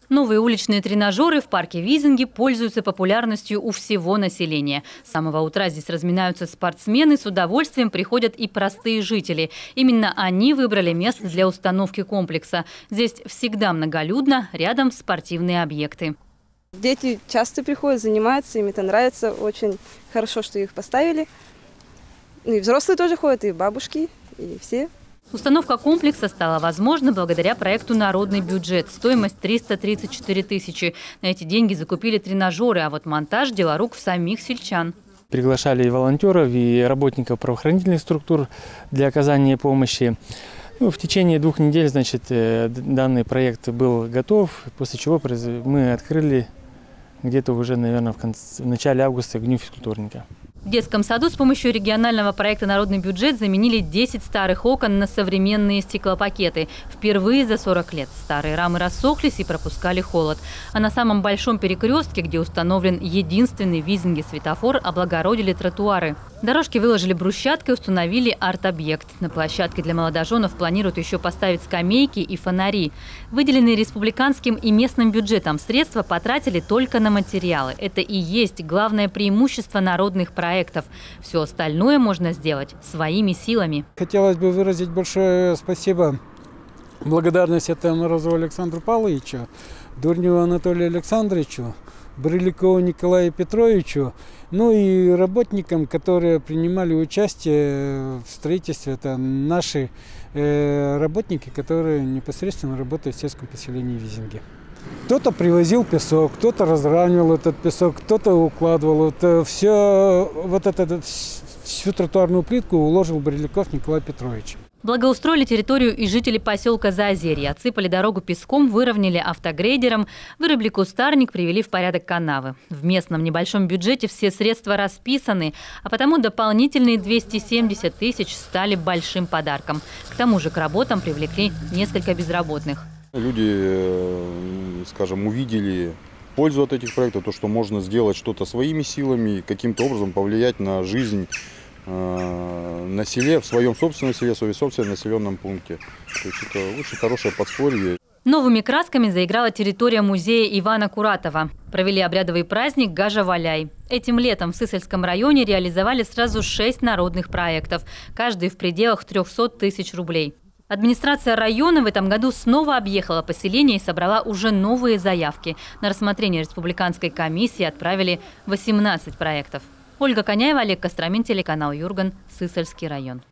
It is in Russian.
Новые уличные тренажеры в парке Визинги пользуются популярностью у всего населения. С самого утра здесь разминаются спортсмены, с удовольствием приходят и простые жители. Именно они выбрали место для установки комплекса. Здесь всегда многолюдно, рядом спортивные объекты. Дети часто приходят, занимаются, им это нравится. Очень хорошо, что их поставили. И взрослые тоже ходят, и бабушки, и все. Установка комплекса стала возможна благодаря проекту «Народный бюджет». Стоимость 334 тысячи. На эти деньги закупили тренажеры, а вот монтаж – дело рук самих сельчан. Приглашали и волонтеров, и работников правоохранительных структур для оказания помощи. В течение 2 недель, данный проект был готов, после чего мы открыли где-то уже, наверное, в начале августа Дню физкультурника. В детском саду с помощью регионального проекта «Народный бюджет» заменили 10 старых окон на современные стеклопакеты. Впервые за 40 лет старые рамы рассохлись и пропускали холод. А на самом большом перекрестке, где установлен единственный в Визинге светофор, облагородили тротуары. Дорожки выложили брусчаткой, установили арт-объект. На площадке для молодоженов планируют еще поставить скамейки и фонари. Выделенные республиканским и местным бюджетом средства потратили только на материалы. Это и есть главное преимущество народных проектов. Все остальное можно сделать своими силами. Хотелось бы выразить большое спасибо, благодарность этому Морозову Александру Павловичу, Дурневу Анатолию Александровичу, Брыликову Николаю Петровичу, ну и работникам, которые принимали участие в строительстве. Это наши работники, которые непосредственно работают в сельском поселении Визинги. Кто-то привозил песок, кто-то разравнивал этот песок, кто-то укладывал. Всю тротуарную плитку уложил Брыликов Николай Петрович. Благоустроили территорию и жители поселка Заозерье. Отсыпали дорогу песком, выровняли автогрейдером, вырубили кустарник, привели в порядок канавы. В местном небольшом бюджете все средства расписаны, а потому дополнительные 270 тысяч стали большим подарком. К тому же к работам привлекли несколько безработных. Люди, увидели пользу от этих проектов, то, что можно сделать что-то своими силами, каким-то образом повлиять на жизнь на селе, в своем собственном селе, в своем собственном населенном пункте. То есть это очень хорошее подспорье. Новыми красками заиграла территория музея Ивана Куратова. Провели обрядовый праздник «Гажа-валяй». Этим летом в Сысольском районе реализовали сразу 6 народных проектов, каждый в пределах 300 тысяч рублей. Администрация района в этом году снова объехала поселение и собрала уже новые заявки. На рассмотрение республиканской комиссии отправили 18 проектов. Ольга Коняева, Олег Костромин, телеканал Юрган, Сысольский район.